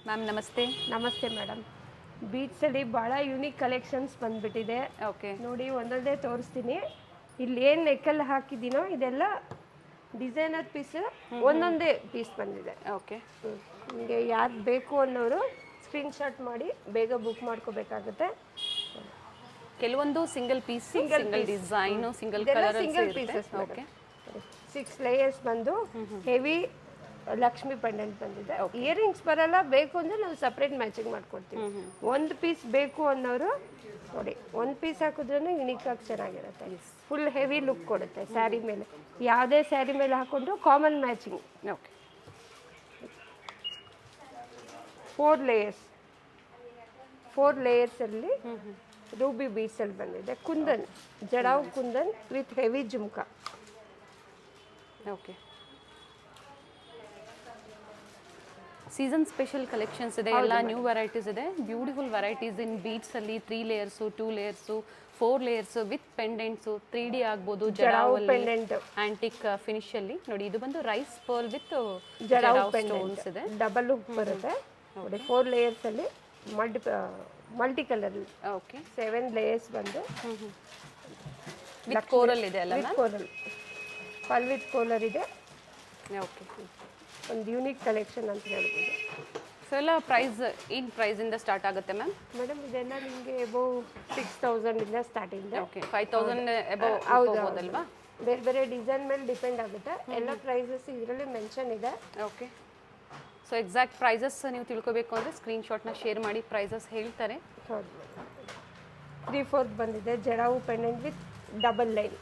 Ma'am ನಮಸ್ತೆ. ನಮಸ್ತೆ madam. ಬೀಚ್ಸಲ್ಲಿ ಭಾಳ ಯೂನಿಕ್ ಕಲೆಕ್ಷನ್ಸ್ ಬಂದುಬಿಟ್ಟಿದೆ. ಓಕೆ. ನೋಡಿ ಒಂದೊಂದೇ ತೋರಿಸ್ತೀನಿ. ಇಲ್ಲಿ ಏನು ನೆಕ್ಕಲ್ಲಿ ಹಾಕಿದ್ದೀನೋ ಇದೆಲ್ಲ ಡಿಸೈನರ್ ಪೀಸ್, ಒಂದೊಂದೇ ಪೀಸ್ ಬಂದಿದೆ. ಓಕೆ. ನಿಮಗೆ ಯಾರು ಬೇಕು ಅನ್ನೋರು ಸ್ಕ್ರೀನ್ಶಾಟ್ ಮಾಡಿ ಬೇಗ ಬುಕ್ ಮಾಡ್ಕೋಬೇಕಾಗುತ್ತೆ. ಕೆಲವೊಂದು single piece, single design, single colour single pieces. Okay. 6 layers ಬಂದು ಹೆವಿ ಲಕ್ಷ್ಮಿ ಪೆಂಡೆಂಟ್ ಬಂದಿದೆ. ಇಯರಿಂಗ್ಸ್ ಬರಲ್ಲ, ಬೇಕು ಅಂದರೆ ನಾವು ಸಪ್ರೇಟ್ ಮ್ಯಾಚಿಂಗ್ ಮಾಡ್ಕೊಡ್ತೀವಿ. ಒಂದು ಪೀಸ್ ಬೇಕು ಅನ್ನೋರು ನೋಡಿ, ಒಂದು ಪೀಸ್ ಹಾಕಿದ್ರೂ ಯುನೀಕ್ ಆಗಿ ಚೆನ್ನಾಗಿರುತ್ತೆ. ಫುಲ್ ಹೆವಿ ಲುಕ್ ಕೊಡುತ್ತೆ ಸ್ಯಾರಿ ಮೇಲೆ. ಯಾವುದೇ ಸ್ಯಾರಿ ಮೇಲೆ ಹಾಕೊಂಡ್ರು ಕಾಮನ್ ಮ್ಯಾಚಿಂಗ್. ಓಕೆ. 4 ಲೇಯರ್ಸಲ್ಲಿ ರೂಬಿ ಬೀಡ್ಸಲ್ಲಿ ಬಂದಿದೆ. Kundan, jadau kundan with heavy jhumka. Okay. Season special collections ಇದೆ, ಎಲ್ಲ ನ್ಯೂ ವೆರೈಟೀಸ್ ಇದೆ. ಬ್ಯೂಟಿಫುಲ್ ವೆರೈಟೀಸ್ ಇನ್ ಬೀಡ್ಸಲ್ಲಿ 3 layers, 2 layers, 4 layers with pendants, 3D ಆಗ್ಬೋದು, ಜಡಾವಲ್ಲಿ ಆಂಟಿಕ್ ಫಿನಿಶಲ್ಲಿ. ನೋಡಿ ಇದು ಬಂದು rice pearl with jadau stones ಇದೆ. ಡಬಲ್ ಹುಕ್ ಬರುತ್ತೆ ನೋಡಿ. 4 ಲೇಯರ್ಸಲ್ಲಿ ಮಲ್ಟಿ ಕಲರ್. ಓಕೆ. 7 ಲೇಯರ್ಸ್ ಬಂದು ವಿತ್ ಕೋರಲ್ ಇದೆ ಅಲ್ಲ? ಕೋರಲ್, ಪಲ್ ವಿತ್ ಕೋಲರ್ ಇದೆ. ಓಕೆ. ಒಂದು ಯೂನಿಕ್ ಕಲೆಕ್ಷನ್ ಅಂತ ಹೇಳ್ಬೋದು. ಸೊ ಎಲ್ಲ ಪ್ರೈಸ್ ಏನು ಪ್ರೈಸಿಂದ ಸ್ಟಾರ್ಟ್ ಆಗುತ್ತೆ ಮ್ಯಾಮ್? ಮೇಡಮ್ ಇದೆಲ್ಲ ನಿಮಗೆ ಎಬೋವ್ 6000 ಇಂದ ಸ್ಟಾರ್ಟಿಂಗ್. ಓಕೆ. 5000 ಎಬೋವ್ ಹೋಗೋದಲ್ವಾ? ಬೇರೆ ಬೇರೆ ಡಿಸೈನ್ ಮೇಲೆ ಡಿಪೆಂಡ್ ಆಗುತ್ತೆ. ಎಲ್ಲ ಪ್ರೈಸಸ್ ಇದರಲ್ಲಿ ಮೆನ್ಷನ್ ಇದೆ. ಓಕೆ. ಸೊ ಎಕ್ಸಾಕ್ಟ್ ಪ್ರೈಸಸ್ ನೀವು ತಿಳ್ಕೊಬೇಕು ಅಂದರೆ ಸ್ಕ್ರೀನ್ಶಾಟ್ನ ಶೇರ್ ಮಾಡಿ, ಪ್ರೈಸಸ್ ಹೇಳ್ತಾರೆ. ಹೌದು. 3/4 ಬಂದಿದೆ, jadau pendant with double line.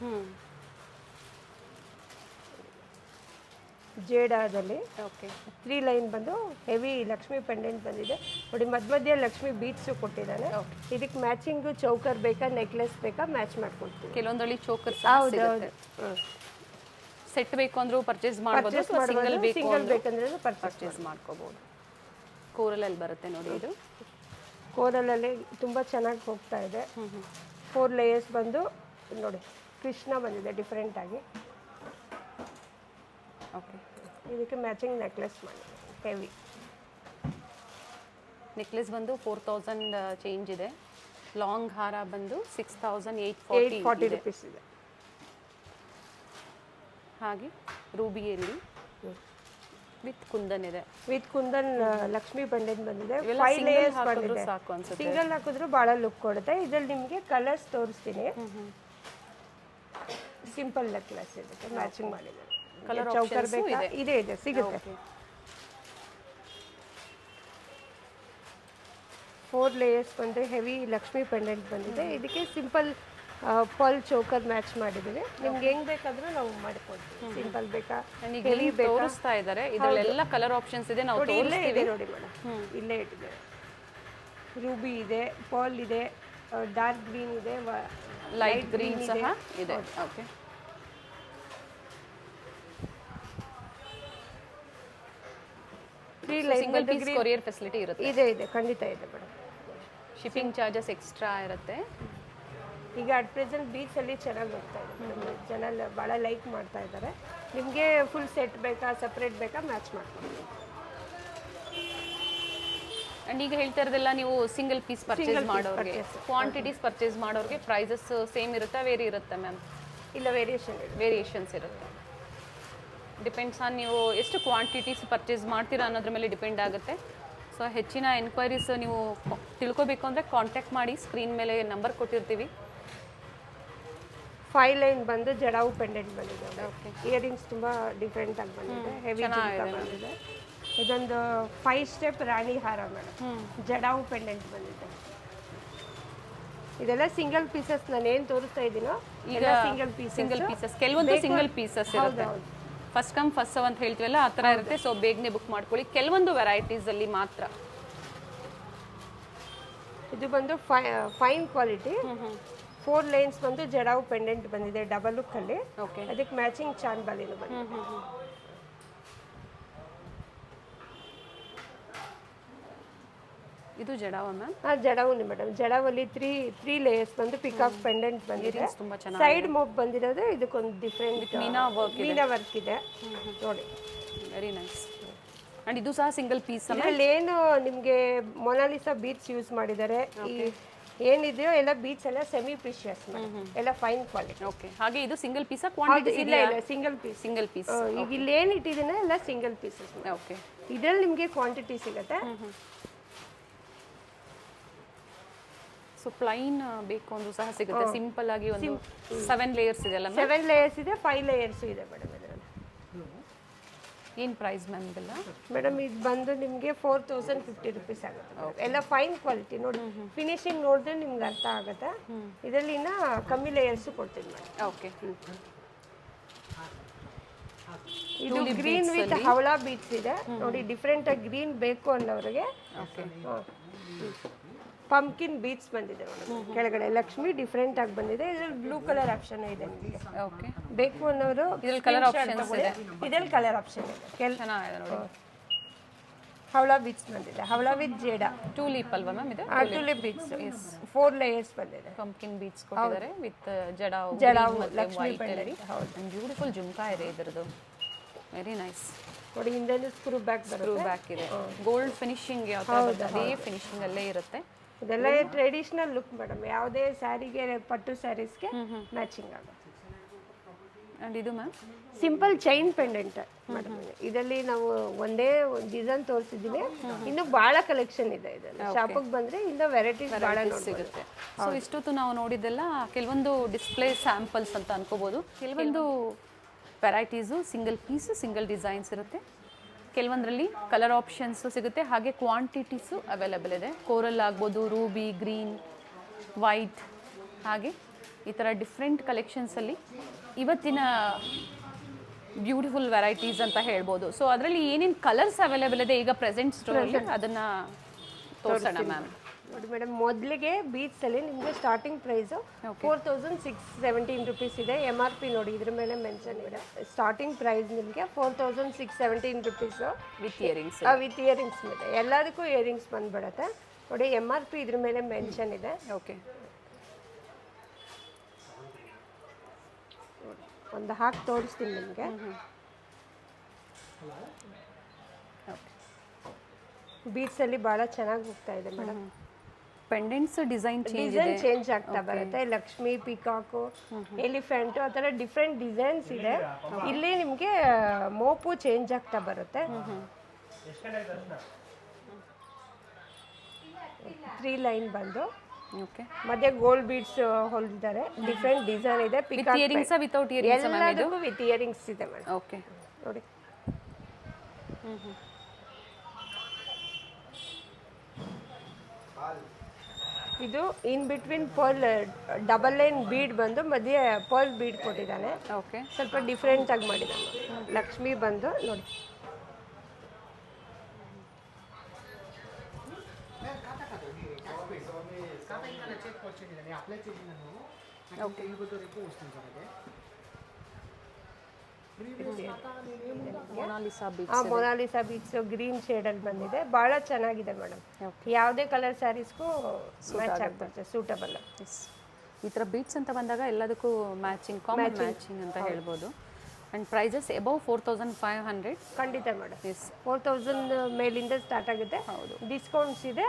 ಜೇಡಾದಲ್ಲಿ ಓಕೆ. 3 ಲೈನ್ ಬಂದು ಹೆವಿ ಲಕ್ಷ್ಮಿ ಪೆಂಡೆಂಟ್ ಬಂದಿದೆ ನೋಡಿ. ಮಧ್ಯ ಲಕ್ಷ್ಮಿ ಬೀಡ್ಸು ಕೊಟ್ಟಿದ್ದಾನೆ. ಇದಕ್ಕೆ ಮ್ಯಾಚಿಂಗು ಚೌಕರ್ ಬೇಕಾ, ನೆಕ್ಲೆಸ್ ಬೇಕಾ, ಮ್ಯಾಚ್ ಮಾಡ್ಕೊಡ್ತೀವಿ. ಕೆಲವೊಂದಲ್ಲಿ ಚೋಕರ್ ಹೌದು ಹೌದು. ಸೆಟ್ ಬೇಕು ಅಂದ್ರೂ ಪರ್ಚೇಸ್ ಮಾಡ್ಬೋದು, ಸಿಂಗಲ್ ಬೇಕಂದ್ರೆ ಪರ್ಚೇಸ್ ಮಾಡ್ಕೋಬಹುದು. ಕೋರಲಲ್ಲಿ ಬರುತ್ತೆ ನೋಡಿ. ಇದು ಕೋರಲಲ್ಲಿ ತುಂಬ ಚೆನ್ನಾಗಿ ಹೋಗ್ತಾ ಇದೆ. 4 ಲೇಯರ್ಸ್ ಬಂದು ನೋಡಿ, ಕೃಷ್ಣ ಬಂದಿದೆ ಡಿಫ್ರೆಂಟ್ ಆಗಿ. ಓಕೆ. ಇದಕ್ಕೆ ಮ್ಯಾಚಿಂಗ್ ನೆಕ್ಲೆಸ್ ಮಾಡಿ ಹೆವಿ. ನೆಕ್ಲೆಸ್ ಬಂದು 4000 ಚೇಂಜ್ ಇದೆ. ಲಾಂಗ್ ಹಾರ ಬಂದು 6840 ರೂಪೀಸ್ ಇದೆ. ಹಾಗೆ ರೂಬಿಯಲ್ಲಿ ವಿತ್ ಕುಂದನ್ ಇದೆ. ವಿತ್ ಕುಂದನ್ ಲಕ್ಷ್ಮಿ ಪೆಂಡೆಂಟ್ ಬಂದಿದೆ. ಇವೆಲ್ಲ 5 ಲೇಯರ್ಸ್ ಹಾಕಿದ್ರು ಬಂದಿದೆ. ಸಾಕು ಅನ್ಸುತ್ತೆ. ಸಿಂಗಲ್ ಹಾಕಿದ್ರು ಭಾಳ ಲುಕ್ ಕೊಡುತ್ತೆ. ಇದರಲ್ಲಿ ನಿಮಗೆ ಕಲರ್ಸ್ ತೋರಿಸ್ತೀನಿ. ಸಿಂಪಲ್ ನೆಕ್ಲೆಸ್ ಇದಕ್ಕೆ ಮ್ಯಾಚಿಂಗ್ ಮಾಡಿದೆ. ಕಲರ್ ಚೌಕರ್ ಬೇಕಾ? ಇದೆ ಸಿಗುತ್ತೆ. 4 ಲೇಯರ್ಸ್ ಬಂದರೆ ಹೆವಿ ಲಕ್ಷ್ಮಿ ಪೆಂಡೆಂಟ್ ಬಂದಿದೆ. ಇದಕ್ಕೆ ಸಿಂಪಲ್ ಪಲ್ ಚೌಕರ್ ಮ್ಯಾಚ್ ಮಾಡಿದ್ದೀವಿ. ನಿಮ್ಗೆ ಹೆಂಗ್ ಬೇಕಾದ್ರೂ ನಾವು ಮಾಡಿಕೊಡ್ತೀವಿ. ಸಿಂಪಲ್ ಬೇಕಾ, ಹೆವಿ ಬೇಕಾ ತೋರಿಸ್ತಾ ಇದ್ದಾರೆ. ಇದರಲ್ಲೆಲ್ಲ ಕಲರ್ ಆಪ್ಷನ್ಸ್ ಇದೆ, ನಾವು ತೋರಿಸ್ತೀವಿ. ನೋಡಿ ಮೇಡಮ್, ಇಲ್ಲೇ ಇಟ್ಟಿದೆ. ರೂಬಿ ಇದೆ, ಪರ್ಲ್ ಇದೆ, ಡಾರ್ಕ್ ಗ್ರೀನ್ ಇದೆ, ಲೈಟ್ ಗ್ರೀನ್ ಸಹ ಇದೆ. Okay. Single piece courier facility ಇರುತ್ತೆ. ಇದೆ ಖಂಡಿತ ಇದೆ ಮೇಡಮ್. ಶಿಪ್ಪಿಂಗ್ ಚಾರ್ಜಸ್ ಎಕ್ಸ್ಟ್ರಾ ಇರುತ್ತೆ. ಈಗ ಅಟ್ ಪ್ರೆಸೆಂಟ್ ಬೀಚಲ್ಲಿ ಚೆನ್ನಾಗಿ ಹೋಗ್ತಾ ಇದೆ. ಜನ ಭಾಳ ಲೈಕ್ ಮಾಡ್ತಾ ಇದ್ದಾರೆ. ನಿಮಗೆ ಫುಲ್ ಸೆಟ್ ಬೇಕಾ, ಸಪ್ರೇಟ್ ಬೇಕಾ, ಮ್ಯಾಚ್ ಮಾಡ್ಕೊಂಡು. ಆ್ಯಂಡ್ ಈಗ ಹೇಳ್ತಾ ಇರೋದೆಲ್ಲ ನೀವು ಸಿಂಗಲ್ ಪೀಸ್ ಪರ್ಚೇಸ್ ಮಾಡೋರಿಗೆ, ಕ್ವಾಂಟಿಟೀಸ್ ಪರ್ಚೇಸ್ ಮಾಡೋರಿಗೆ ಪ್ರೈಸಸ್ ಸೇಮ್ ಇರುತ್ತಾ, ವೇರಿ ಇರುತ್ತೆ ಮ್ಯಾಮ್? ಇಲ್ಲ, ವೇರಿಯೇಷನ್ಸ್ ಇರುತ್ತೆ. ಡಿಪೆಂಡ್ಸ್ ಆನ್ ನೀವು ಎಷ್ಟು ಕ್ವಾಂಟಿಟೀಸ್ ಪರ್ಚೇಸ್ ಮಾಡ್ತೀರಾ ಅನ್ನೋದ್ರ ಮೇಲೆ ಡಿಪೆಂಡ್ ಆಗುತ್ತೆ. ಸೊ ಹೆಚ್ಚಿನ ಎನ್ಕ್ವೈರೀಸ್ ನೀವು ತಿಳ್ಕೊಬೇಕು ಅಂದರೆ ಕಾಂಟ್ಯಾಕ್ಟ್ ಮಾಡಿ, ಸ್ಕ್ರೀನ್ ಮೇಲೆ ನಂಬರ್ ಕೊಟ್ಟಿರ್ತೀವಿ. 5 ಲೈನ್ ಬಂದು ಜಡಾವು ಪೆಂಡೆಂಟ್ ಬಂದಿದೆ. ಓಕೆ. ಇಯರಿಂಗ್ಸ್ ತುಂಬ ಡಿಫ್ರೆಂಟ್ ಆಗಿ ಬಂದಿದೆ, ಹೆವಿ ಬಂದಿದೆ. ಇದೊಂದು 5 ಸ್ಟೆಪ್ ರಾಣಿ ಹಾರ ಮೇಡಮ್, ಜಡಾವು ಪೆಂಡೆಂಟ್ ಬಂದಿದೆ. ಇದೆಲ್ಲ ಸಿಂಗಲ್ ಪೀಸಸ್. ನಾನು ಏನು ತೋರಿಸ್ತಾ ಇದ್ದೀನೋ ಈಗ ಸಿಂಗಲ್ ಪೀಸಸ್. ಕೆಲವೊಂದು ಸಿಂಗಲ್ ಪೀಸಸ್ ಇರುತ್ತೆ. ಫಸ್ಟ್ ಕಮ್ ಫಸ್ಟ್ ಸರ್ವ್ ಅಂತ ಹೇಳ್ತೀವಲ್ಲ, ಆ ಥರ ಇರುತ್ತೆ. ಸೊ ಬೇಗನೆ ಬುಕ್ ಮಾಡ್ಕೊಳ್ಳಿ. ಕೆಲವೊಂದು ವೆರೈಟೀಸಲ್ಲಿ ಮಾತ್ರ. ಇದು ಬಂದು ಫೈನ್ ಕ್ವಾಲಿಟಿ. 4 ಲೈನ್ಸ್ ಬಂದು ಜಡಾವು ಪೆಂಡೆಂಟ್ ಬಂದಿದೆ ಡಬಲ್ ಲುಕ್ಕಲ್ಲಿ. ಓಕೆ. ಅದಕ್ಕೆ ಮ್ಯಾಚಿಂಗ್ ಚಾನ್ ಬಾಲಿನೂ ಬಂದಿದೆ. ಇದು ಜಡಾವ ಮ್ಯಾಮ್? ಜಡಾವು ಮೇಡಮ್. ಜಡಾವಲ್ಲಿ 3 ಲೇಯರ್ಸ್ ಬಂದು ಪಿಕಾಕ್ ಪೆಂಡೆಂಟ್ ಬಂದಿದೆ. ಸೈಡ್ ಮೂವ್ ಬಂದಿರೋದು ಇದಕ್ಕೊಂದು ಡಿಫ್ರೆಂಟ್ ಮೀನಾ ವರ್ಕ್ ಇದೆ ನೋಡಿ. Very nice. ಅಂಡ್ ಇದು ಸಹ ಸಿಂಗಲ್ ಪೀಸ್ ಇದರಲ್ಲಿ ಏನು ನಿಮಗೆ ಮೊನಾಲಿಸಾ ಬೀಟ್ಸ್ ಯೂಸ್ ಮಾಡಿದ್ದಾರೆ. ಈ ಏನಿದೆಯೋ ಎಲ್ಲ ಬೀಟ್ಸ್ ಎಲ್ಲ ಸೆಮಿ ಪ್ರಿಷಿಯಸ್ ಎಲ್ಲ ಫೈನ್ ಕ್ವಾಲಿಟಿ. ಓಕೆ, ಹಾಗೆ ಇದು ಸಿಂಗಲ್ ಪೀಸಾ ಕ್ವಾಂಟಿಟಿ ಇಲ್ಲ ಇಲ್ಲ ಸಿಂಗಲ್ ಪೀಸ್. Single piece. ಈಗ ಇಲ್ಲಿ ಏನು ಇಟ್ಟಿದ್ದೀನ ಎಲ್ಲ ಸಿಂಗಲ್ ಪೀಸಸ್. ಓಕೆ, ಇದರಲ್ಲಿ ನಿಮಗೆ ಕ್ವಾಂಟಿಟಿ ಸಿಗುತ್ತೆ. ಸೊ ಪ್ಲೈನ್ ಬೇಕು ಅಂದ್ರೂ ಸಹ ಸಿಗುತ್ತೆ. ಸಿಂಪಲ್ ಆಗಿ ಒಂದು 7 ಲೇಯರ್ಸ್ ಇದೆ ಅಲ್ಲ? 7 ಲೇಯರ್ಸ್ ಇದೆ, 5 ಲೇಯರ್ಸ್ ಇದೆ ಮೇಡಮ್. ಇದರಲ್ಲಿ ಏನು ಪ್ರೈಸ್ ಮ್ಯಾಮ್ ಇದೆಲ್ಲ? ಮೇಡಮ್ ಇದು ಬಂದು ನಿಮಗೆ 4050 ರುಪೀಸ್ ಆಗುತ್ತೆ. ಎಲ್ಲ ಫೈನ್ ಕ್ವಾಲಿಟಿ ನೋಡಿ, ಫಿನಿಶಿಂಗ್ ನೋಡಿದ್ರೆ ನಿಮ್ಗೆ ಅರ್ಥ ಆಗುತ್ತೆ. ಇದರಲ್ಲಿ ಇನ್ನ ಕಮ್ಮಿ ಲೇಯರ್ಸ್ ಕೊಡ್ತೀನಿ ಮೇಡಮ್. ಓಕೆ, ಇದು ಗ್ರೀನ್ ವಿತ್ ಹವಳಾ ಬೀಟ್ಸ್ ಇದೆ ನೋಡಿ. ಡಿಫ್ರೆಂಟ್ ಆಗಿ ಗ್ರೀನ್ ಬೇಕು ಅನ್ನೋರಿಗೆ ಪಂಪ್ಕಿನ್ ಬೀಟ್ಸ್ ಬಂದಿದೆ ನೋಡಿ. ಕೆಳಗಡೆ ಲಕ್ಷ್ಮಿ ಡಿಫ್ರೆಂಟ್ ಆಗಿ ಬಂದಿದೆ. ಇದ್ರಲ್ಲಿ ಬ್ಲೂ ಕಲರ್ ಆಪ್ಷನ್ ಇದೆ ನಿಮಗೆ. ಓಕೆ, ಬೇಕು ಅನ್ನೋರು ಇದರಲ್ಲಿ ಕಲರ್ ಆಪ್ಷನ್ಸ್ ಇದೆ. ಇದರಲ್ಲಿ ಕಲರ್ ಆಪ್ಷನ್ ಇದೆ. ಚೆನ್ನಾಗಿದೆ ನೋಡಿ. ಹವಳಾ ಬೀಟ್ಸ್ ಬಂದಿದೆ, ಹವಳಾ ವಿತ್ ಜೇಡ. ಟೂಲಿಪ್ ಅಲ್ವಾ ಮ್ಯಾಮ್ ಇದು? ಟುಲಿಪ್ ಬೀಟ್ಸ್ 4 ಲೇಯರ್ಸ್ ಬಂದಿದೆ. ಪಂಪ್ಕಿನ್ ಬೀಟ್ಸ್ ಕೊಟ್ಟಿದ್ದಾರೆ with jadau Lakshmi white. Beautiful jhumka ಇದೆ ಇದರದು. ವೆರಿ ನೈಸ್ ನೋಡಿ. ಹಿಂದೆ ಸ್ಕ್ರೂ ಬ್ಯಾಕ್ ಬರುತ್ತೆ. ಬ್ಯಾಕ್ ಇದೆ. ಗೋಲ್ಡ್ ಫಿನಿಶಿಂಗ್ ಯಾವ ತರ ಬರುತ್ತೆ ಅದೇ ಫಿನಿಶಿಂಗ್ ಅಲ್ಲೇ ಇರುತ್ತೆ. ಇದೆಲ್ಲ ಟ್ರೆಡಿಷನಲ್ ಲುಕ್ ಮೇಡಮ್. ಯಾವುದೇ ಸ್ಯಾರಿಗೆ, ಪಟ್ಟು ಸ್ಯಾರೀಸ್ಗೆ ಮ್ಯಾಚಿಂಗ್ ಆಗುತ್ತೆ. ಅಂಡ್ ಇದು ma'am simple chain pendant madam. ಇದರಲ್ಲಿ ನಾವು ಒಂದೇ ಡಿಸೈನ್ ತೋರಿಸಿದ್ದೀವಿ. ಇನ್ನು ಭಾಳ ಕಲೆಕ್ಷನ್ ಇದೆ. ಇದರಲ್ಲಿ ಶಾಪಿಗೆ ಬಂದರೆ ಇನ್ನೂ ವೆರೈಟೀಸ್ ಭಾಳ ಸಿಗುತ್ತೆ. ಸೊ ಇಷ್ಟೊತ್ತು ನಾವು ನೋಡಿದ್ದೆಲ್ಲ ಕೆಲವೊಂದು ಡಿಸ್ಪ್ಲೇ ಸ್ಯಾಂಪಲ್ಸ್ ಅಂತ ಅನ್ಕೋಬೋದು. ಕೆಲವೊಂದು varieties single piece, single designs ಇರುತ್ತೆ. ಕೆಲವೊಂದರಲ್ಲಿ ಕಲರ್ ಆಪ್ಷನ್ಸು ಸಿಗುತ್ತೆ. ಹಾಗೆ ಕ್ವಾಂಟಿಟೀಸು ಅವೈಲೇಬಲ್ ಇದೆ. ಕೋರಲ್ ಆಗ್ಬೋದು, ರೂಬಿ, ಗ್ರೀನ್, ವೈಟ್, ಹಾಗೆ ಈ ಥರ ಡಿಫ್ರೆಂಟ್ ಕಲೆಕ್ಷನ್ಸಲ್ಲಿ ಇವತ್ತಿನ ಬ್ಯೂಟಿಫುಲ್ ವೆರೈಟೀಸ್ ಅಂತ ಹೇಳ್ಬೋದು. ಸೊ ಅದರಲ್ಲಿ ಏನೇನು ಕಲರ್ಸ್ ಅವೈಲೇಬಲ್ ಇದೆ ಈಗ ಪ್ರೆಸೆಂಟ್ ಸ್ಟೋರಲ್ಲಿ ಅದನ್ನು ತೋರಿಸೋಣ ಮ್ಯಾಮ್. ನೋಡಿ ಮೇಡಮ್, ಮೊದಲಿಗೆ ಬೀಟ್ಸಲ್ಲಿ ನಿಮಗೆ ಸ್ಟಾರ್ಟಿಂಗ್ ಪ್ರೈಸು 4617 ರುಪೀಸ್ ಇದೆ. MRP ನೋಡಿ ಇದ್ರ ಮೇಲೆ ಮೆನ್ಷನ್ ಇದೆ. ಸ್ಟಾರ್ಟಿಂಗ್ ಪ್ರೈಸ್ ನಿಮಗೆ 4617 rupees with earrings. With earrings ಇದೆ. ಎಲ್ಲದಕ್ಕೂ ಇಯರಿಂಗ್ಸ್ ಬಂದ್ಬಿಡುತ್ತೆ ನೋಡಿ. MRP ಇದ್ರ ಮೇಲೆ ಮೆನ್ಷನ್ ಇದೆ. ಓಕೆ, ಒಂದು ಹಾಕಿ ತೋರಿಸ್ತೀನಿ ನಿಮಗೆ. ಬೀಟ್ಸಲ್ಲಿ ಭಾಳ ಚೆನ್ನಾಗಿ ಹೋಗ್ತಾ ಇದೆ ಮೇಡಮ್. ಪೆಂಡೆಂಟ್ಸ್ ಡಿಸೈನ್ ಚೇಂಜ್ ಆಗ್ತಾ ಬರುತ್ತೆ. ಲಕ್ಷ್ಮಿ, ಪಿಕಾಕು, ಎಲಿಫೆಂಟ್ ಆ ಥರ ಡಿಫ್ರೆಂಟ್ ಡಿಸೈನ್ಸ್ ಇದೆ. ಇಲ್ಲಿ ನಿಮಗೆ ಮೋಪು ಚೇಂಜ್ ಆಗ್ತಾ ಬರುತ್ತೆ. 3 ಲೈನ್ ಬಂದು ಮತ್ತೆ ಗೋಲ್ಡ್ ಬೀಡ್ಸ್ ಹೊಲಿದ್ದಾರೆ. ಡಿಫ್ರೆಂಟ್ ಡಿಸೈನ್ ಇದೆ. ವಿತ್ ಇಯರಿಂಗ್ಸ್ ವಿತೌಟ್ ಇಯರಿಂಗ್ಸ್ ಎಲ್ಲದಕ್ಕೂ ವಿತ್ ಇಯರಿಂಗ್ಸ್ ಇದೆ ಮೇಡಮ್. ಓಕೆ, ನೋಡಿ ಇದು in between pearl double line bead ಬಂದು ಮಧ್ಯೆ ಪರ್ಲ್ ಬೀಡ್ ಕೊಟ್ಟಿದ್ದಾನೆ. ಓಕೆ, ಸ್ವಲ್ಪ ಡಿಫ್ರೆಂಟ್ ಆಗಿ ಮಾಡಿದ್ದಾನೆ. ಲಕ್ಷ್ಮಿ ಬಂದು ನೋಡಿ. ಮೊನಾಲಿಸಾ ಬೀಟ್ಸ್ ಗ್ರೀನ್ ಶೇಡಲ್ಲಿ ಬಂದಿದೆ. ಭಾಳ ಚೆನ್ನಾಗಿದೆ ಮೇಡಮ್. ಯಾವುದೇ ಕಲರ್ ಸ್ಯಾರೀಸ್ಗೂ ಮ್ಯಾಚ್ ಆಗ್ಬರುತ್ತೆ, ಸೂಟಬಲ್. ಈ ಥರ ಬೀಟ್ಸ್ ಅಂತ ಬಂದಾಗ ಎಲ್ಲದಕ್ಕೂ ಮ್ಯಾಚಿಂಗ್, ಕಾಮನ್ ಮ್ಯಾಚಿಂಗ್ ಅಂತ ಹೇಳ್ಬೋದು. And prices above 4500. ಖಂಡಿತ ಮೇಡಮ್. 4000 ಮೇಲಿಂದ ಸ್ಟಾರ್ಟ್ ಆಗುತ್ತೆ. ಹೌದು, ಡಿಸ್ಕೌಂಟ್ಸ್ ಇದೆ.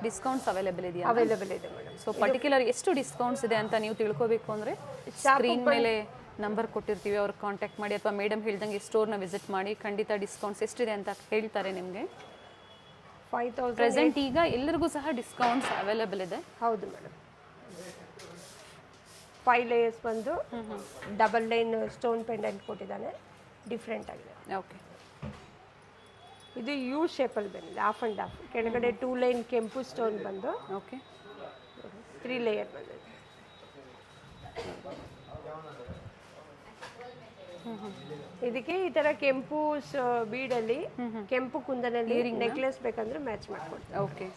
ಡಿಸ್ಕೌಂಟ್ಸ್ ಅವೈಲೇಬಲ್ ಇದೆಯಾ? ಅವೈಲೇಬಲ್ ಇದೆ ಮೇಡಮ್. ಸೊ ಪರ್ಟಿಕ್ಯುಲರ್ ಎಷ್ಟು ಡಿಸ್ಕೌಂಟ್ಸ್ ಇದೆ ಅಂತ ನೀವು ತಿಳ್ಕೋಬೇಕು ಅಂದರೆ ಸ್ಕ್ರೀನ್ ಮೇಲೆ ನಂಬರ್ ಕೊಟ್ಟಿರ್ತೀವಿ, ಅವ್ರಿಗೆ ಕಾಂಟ್ಯಾಕ್ಟ್ ಮಾಡಿ ಅಥವಾ ಮೇಡಮ್ ಹೇಳ್ದಂಗೆ ಸ್ಟೋರ್ನ ವಿಸಿಟ್ ಮಾಡಿ. ಖಂಡಿತ ಡಿಸ್ಕೌಂಟ್ಸ್ ಎಷ್ಟಿದೆ ಅಂತ ಹೇಳ್ತಾರೆ ನಿಮಗೆ. 5000 ಪ್ರೆಸೆಂಟ್ ಈಗ ಎಲ್ಲರಿಗೂ ಸಹ ಡಿಸ್ಕೌಂಟ್ಸ್ ಅವೈಲೇಬಲ್ ಇದೆ. ಹೌದು ಮೇಡಮ್. 5 ಲೇಯರ್ಸ್ ಬಂದು ಡಬಲ್ ಲೈನ್ ಸ್ಟೋನ್ ಪೆಂಡೆಂಟ್ ಕೊಟ್ಟಿದ್ದಾನೆ. ಡಿಫ್ರೆಂಟ್ ಆಗಿದೆ. ಓಕೆ, ಇದು ಯು ಶೇಪಲ್ಲಿ ಬಂದಿದೆ. Half and half. ಕೆಳಗಡೆ 2 ಲೈನ್ ಕೆಂಪು ಸ್ಟೋನ್ ಬಂದು ಓಕೆ 3 ಲೇಯರ್ ಬಂದಿದೆ. ಇದಕ್ಕೆ ಈ ತರ ಕೆಂಪು ಬೀಡಲ್ಲಿ ಕೆಂಪು ಕುಂದನಲ್ಲಿ ನೆಕ್ಲೆಸ್ ಬೇಕಂದ್ರೆ ಮ್ಯಾಚ್ ಮಾಡ್ಕೊಡ್ತೀವಿ. ಓಕೆ,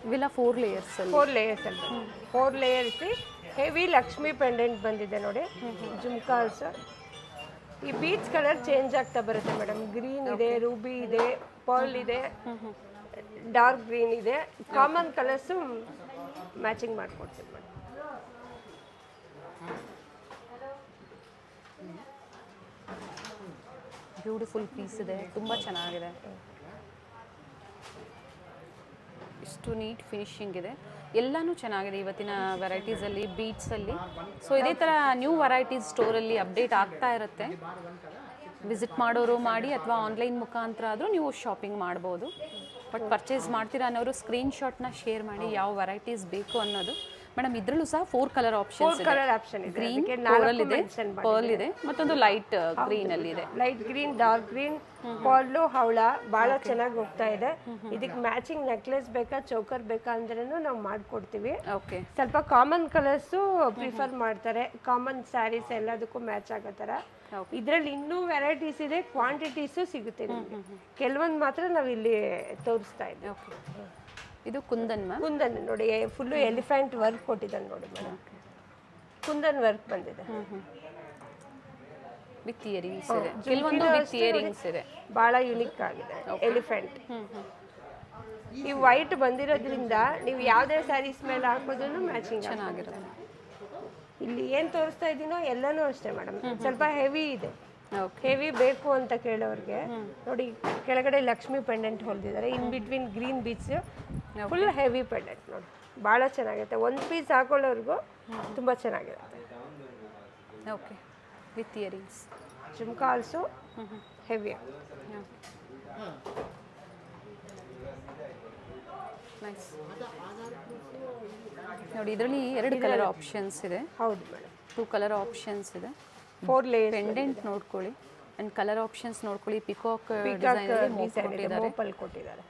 ಇವೆಲ್ಲ 4 ಲೇಯರ್ಸ್ ಅಲ್ಲಿ 4 ಲೇಯರ್ಸ್ ಅಲ್ಲಿ 4 ಲೇಯರ್ಸ್ ಹೆವಿ ಲಕ್ಷ್ಮಿ ಪೆಂಡೆಂಟ್ ಬಂದಿದೆ ನೋಡಿ. ಜುಮ್ಕಾಸ್. ಈ ಬೀಚ್ ಕಲರ್ ಚೇಂಜ್ ಆಗ್ತಾ ಬರುತ್ತೆ ಮೇಡಮ್. ಗ್ರೀನ್ ಇದೆ, ರೂಬಿ ಇದೆ, ಪರ್ಲ್ ಇದೆ, ಡಾರ್ಕ್ ಗ್ರೀನ್ ಇದೆ. ಕಾಮನ್ ಕಲರ್ಸು ಮ್ಯಾಚಿಂಗ್ ಮಾಡ್ಕೊಡ್ತೀವಿ ಮೇಡಮ್. ಬ್ಯೂಟಿಫುಲ್ ಪೀಸ್ ಇದೆ, ತುಂಬ ಚೆನ್ನಾಗಿದೆ. ಇಷ್ಟು ನೀಟ್ ಫಿನಿಶಿಂಗ್ ಇದೆ, ಎಲ್ಲನೂ ಚೆನ್ನಾಗಿದೆ ಇವತ್ತಿನ ವೆರೈಟೀಸಲ್ಲಿ, ಬೀಟ್ಸಲ್ಲಿ. ಸೊ ಇದೇ ಥರ ನ್ಯೂ ವೆರೈಟೀಸ್ ಸ್ಟೋರಲ್ಲಿ ಅಪ್ಡೇಟ್ ಆಗ್ತಾ ಇರುತ್ತೆ. ವಿಸಿಟ್ ಮಾಡೋರು ಮಾಡಿ, ಅಥವಾ ಆನ್ಲೈನ್ ಮುಖಾಂತರ ಆದರೂ ನೀವು ಶಾಪಿಂಗ್ ಮಾಡ್ಬೋದು. ಬಟ್ ಪರ್ಚೇಸ್ ಮಾಡ್ತೀರಾ ಅನ್ನೋರು ಸ್ಕ್ರೀನ್ಶಾಟ್ನ ಶೇರ್ ಮಾಡಿ ಯಾವ ವೆರೈಟೀಸ್ ಬೇಕು ಅನ್ನೋದು. ಮೇಡಮ್ ಇದರಲ್ಲೂ ಸಹ 4 ಕಲರ್ ಆಪ್ಷನ್ಸ್ ಇದೆ. ಕಲರ್ ಆಪ್ಷನ್ ಇದೆ, ಗ್ರೀನ್, ಅದಕ್ಕೆ ಕೋರಲ್ ಇದೆ, mention ಮಾಡಿದ್ದಾರೆ. ಪರ್ಲ್ ಇದೆ, ಮತ್ತೊಂದು ಲೈಟ್ ಗ್ರೀನ್ ಅಲ್ಲಿ ಇದೆ. Light green, dark green, pearl, ಹವಳ ಭಾಳ ಚೆನ್ನಾಗಿ ಹೋಗ್ತಾ ಇದೆ. ಇದಕ್ಕೆ ಮ್ಯಾಚಿಂಗ್ ನೆಕ್ಲೆಸ್ ಬೇಕಾ, ಚೌಕರ್ ಬೇಕಾ ಅಂದ್ರೂ ನಾವು ಮಾಡ್ಕೊಡ್ತೀವಿ. ಓಕೆ, ಸ್ವಲ್ಪ ಕಾಮನ್ ಕಲರ್ಸು ಪ್ರಿಫರ್ ಮಾಡ್ತಾರೆ, ಕಾಮನ್ ಸ್ಯಾರೀಸ್ ಎಲ್ಲದಕ್ಕೂ ಮ್ಯಾಚ್ ಆಗೋ ಥರ. ಇದರಲ್ಲಿ ಇನ್ನೂ ವೆರೈಟೀಸ್ ಇದೆ, ಕ್ವಾಂಟಿಟೀಸು ಸಿಗುತ್ತೆ ನಿಮಗೆ. ಕೆಲವೊಂದು ಮಾತ್ರ ನಾವು ಇಲ್ಲಿ ತೋರಿಸ್ತಾ ಇದ್ದೀವಿ. ಓಕೆ. ಇದು ಕುಂದನ್ ಮ್ಯಾಮ್. ಕುಂದನ್ ನೋಡಿ, ಫುಲ್ಲು ಎಲಿಫೆಂಟ್ ವರ್ಕ್ ಕೊಟ್ಟಿದ್ದಾನೆ ನೋಡಿ ಮೇಡಮ್. ಕುಂದನ್ ವರ್ಕ್ ಬಂದಿದೆ ವಿತ್ ಇಯರಿಂಗ್ಸ್ ಇದೆ, ಕೆಲವೊಂದು ವಿತ್ ಇಯರಿಂಗ್ಸ್ ಇದೆ. ಭಾಳ ಯುನಿಕ್ ಆಗಿದೆ ಎಲಿಫೆಂಟ್. ಈ ವೈಟ್ ಬಂದಿರೋದ್ರಿಂದ ನೀವು ಯಾವುದೇ ಸ್ಯಾರೀಸ್ ಮೇಲೆ ಹಾಕೋದ್ರೂ ಮ್ಯಾಚಿಂಗ್ ಚೆನ್ನಾಗಿರುತ್ತೆ. ಇಲ್ಲಿ ಏನು ತೋರಿಸ್ತಾ ಇದ್ದೀನೋ ಎಲ್ಲನೂ ಅಷ್ಟೇ ಮೇಡಮ್, ಸ್ವಲ್ಪ ಹೆವಿ ಇದೆ. ಓಕೆ, ಹೆವಿ ಬೇಕು ಅಂತ ಕೇಳೋರಿಗೆ ನೋಡಿ, ಕೆಳಗಡೆ ಲಕ್ಷ್ಮಿ ಪೆಂಡೆಂಟ್ ಹೊಲ್ದಿದ್ದಾರೆ, in between green beach, full heavy pendant ನೋಡಿ, ಭಾಳ ಚೆನ್ನಾಗಿರುತ್ತೆ. ಒಂದು ಪೀಸ್ ಹಾಕೊಳ್ಳೋರ್ಗೂ ತುಂಬ ಚೆನ್ನಾಗಿರುತ್ತೆ. Okay, with earrings. Jhumka also heavy. Nice. ನೋಡಿ ಇದರಲ್ಲಿ 2 ಕಲರ್ ಆಪ್ಷನ್ಸ್ ಇದೆ. ಹೌದು ಮೇಡಮ್, 2 ಕಲರ್ ಆಪ್ಷನ್ಸ್ ಇದೆ. 4 ಲೇಯರ್ಸ್ ಪೆಂಡೆಂಟ್ ನೋಡ್ಕೊಳ್ಳಿ ಅಂಡ್ ಕಲರ್ ಆಪ್ಷನ್ಸ್ ನೋಡ್ಕೊಳ್ಳಿ. ಪಿಕಾಕ್ ಡಿಸೈನ್ ಕೊಟ್ಟಿದ್ದಾರೆ, ಮೋಪಲ್ ಕೊಟ್ಟಿದ್ದಾರೆ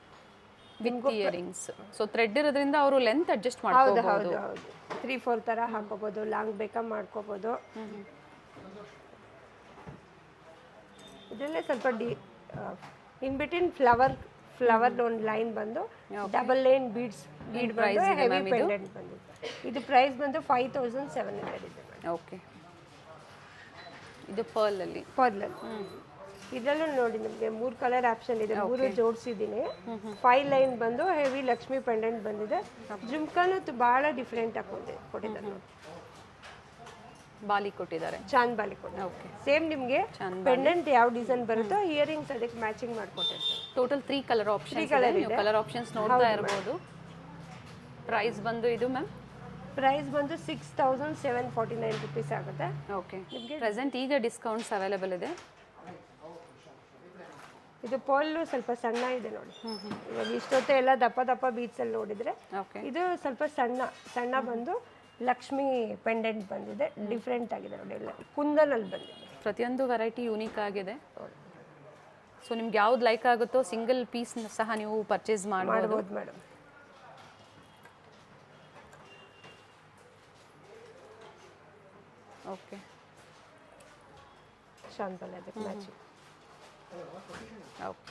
ವಿತ್ ಇಯರಿಂಗ್ಸ್. ಸೊ ಥ್ರೆಡ್ ಇರೋದ್ರಿಂದ ಅವರು ಲೆಂತ್ ಅಡ್ಜಸ್ಟ್ ಹೌದು ಮಾಡ್ಕೋಬಹುದು. ಹೌದು ಹೌದು, 3-4 ಥರ ಹಾಕೋಬೋದು, ಲಾಂಗ್ ಬೇಕಾ ಮಾಡ್ಕೋಬೋದು. ಇದರಲ್ಲೇ ಸ್ವಲ್ಪ ಇನ್ ಬಿಟ್ವೀನ್ ಫ್ಲವರ್ ಒಂದು ಲೈನ್ ಬಂದು ಡಬಲ್ ಲೈನ್ ಬೀಡ್ ಬಂದು ಹೆವಿ ಪೆಂಡೆಂಟ್ ಬಂದಿದೆ. ಇದು ಪ್ರೈಸ್ ಬಂದು 5700 ಇದೆ. ಓಕೆ, ಇದು ಪರ್ಲ್ ಅಲ್ಲಿ. ಇದರಲ್ಲೂ ನೋಡಿ ನಿಮಗೆ 3 ಕಲರ್ ಆಪ್ಷನ್ ಇದೆ, 3 ಜೋಡಿಸಿದ್ದೀನಿ. 5 ಲೈನ್ ಬಂದು ಹೆವಿ ಲಕ್ಷ್ಮಿ ಪೆಂಡೆಂಟ್ ಬಂದಿದೆ. ಜುಮ್ಕಾನು ಭಾಳ ಡಿಫ್ರೆಂಟ್ ಆಗಿ ಕೊಟ್ಟಿದ್ದಾರೆ ನೋಡಿ, ಬಾಲಿ ಕೊಟ್ಟಿದ್ದಾರೆ, ಚಾಂದ್ ಬಾಲಿ ಕೊಟ್ಟಿದ್ದಾರೆ. ಓಕೆ, ಸೇಮ್ ನಿಮಗೆ ಪೆಂಡೆಂಟ್ ಯಾವ ಡಿಸೈನ್ ಬರುತ್ತೋ ಇಯರಿಂಗ್ಸ್ ಅದಕ್ಕೆ ಮ್ಯಾಚಿಂಗ್ ಮಾಡ್ಕೊಟ್ಟಿರ್ತಾರೆ. ಟೋಟಲ್ 3 ಕಲರ್ ಆಪ್ಷನ್ಸ್ ಇದೆ. ನೀವು ಕಲರ್ ಆಪ್ಷನ್ಸ್ ನೋಡ್ತಾ ಇರಬಹುದು. ಪ್ರೈಸ್ ಬಂದು ಇದು ಮ್ಯಾಮ್, ಪ್ರೈಸ್ ಬಂದು 6749 ರುಪೀಸ್ ಆಗುತ್ತೆ. ಓಕೆ, ಪ್ರೆಸೆಂಟ್ ಈಗ ಡಿಸ್ಕೌಂಟ್ಸ್ ಅವೈಲೇಬಲ್ ಇದೆ. ಇದು ಪರ್ಲು ಸ್ವಲ್ಪ ಸಣ್ಣ ಇದೆ ನೋಡಿ, ಇವಾಗ ಇಷ್ಟೊತ್ತೆ ಎಲ್ಲ ದಪ್ಪ ಬೀಚಲ್ಲಿ ನೋಡಿದ್ರೆ, ಓಕೆ, ಇದು ಸ್ವಲ್ಪ ಸಣ್ಣ ಬಂದು ಲಕ್ಷ್ಮಿ ಪೆಂಡೆಂಟ್ ಬಂದಿದೆ, ಡಿಫ್ರೆಂಟ್ ಆಗಿದೆ ನೋಡಿ, ಎಲ್ಲ ಕುಂದನಲ್ಲಿ ಬಂದಿದೆ. ಪ್ರತಿಯೊಂದು ವೆರೈಟಿ ಯೂನಿಕ್ ಆಗಿದೆ. ಸೊ ನಿಮ್ಗೆ ಯಾವ್ದು ಲೈಕ್ ಆಗುತ್ತೋ ಸಿಂಗಲ್ ಪೀಸ್ ಸಹ ನೀವು ಪರ್ಚೇಸ್ ಮಾಡ್ಬೋದು ಮೇಡಮ್. ಓಕೆ, ಶಾಂತಲ್ ಅದಕ್ಕೆ ಮ್ಯಾಚಿಂಗ್. ಓಕೆ,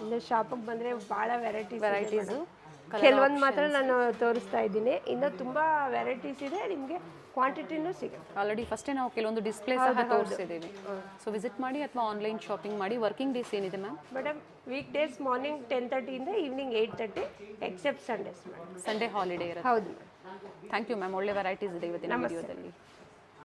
ಇನ್ನು ಶಾಪಿಗೆ ಬಂದರೆ ಭಾಳ ವೆರೈಟೀಸು, ಕೆಲವೊಂದು ಮಾತ್ರ ನಾನು ತೋರಿಸ್ತಾ ಇದ್ದೀನಿ. ಇನ್ನು ತುಂಬ ವೆರೈಟೀಸ್ ಇದೆ, ನಿಮಗೆ ಕ್ವಾಂಟಿಟಿನೂ ಸಿಗುತ್ತೆ. ಆಲ್ರೆಡಿ ಫಸ್ಟೇ ನಾವು ಕೆಲವೊಂದು ಡಿಸ್ಪ್ಲೇ ಸಹ ತೋರಿಸಿದ್ದೀವಿ. ಸೊ ವಿಸಿಟ್ ಮಾಡಿ ಅಥವಾ ಆನ್ಲೈನ್ ಶಾಪಿಂಗ್ ಮಾಡಿ. ವರ್ಕಿಂಗ್ ಡೇಸ್ ಏನಿದೆ ma'am? Madam week days morning 10:30 ಇಂದ evening 8:30 except Sundays madam. Sunday holiday ಇರುತ್ತೆ. ಹೌದು. ಥ್ಯಾಂಕ್ ಯು ಮ್ಯಾಮ್, ಒಳ್ಳೆ ವೆರೈಟೀಸ್ ಇದೆ ಇವತ್ತಿನ ವಿಡಿಯೋದಲ್ಲಿ.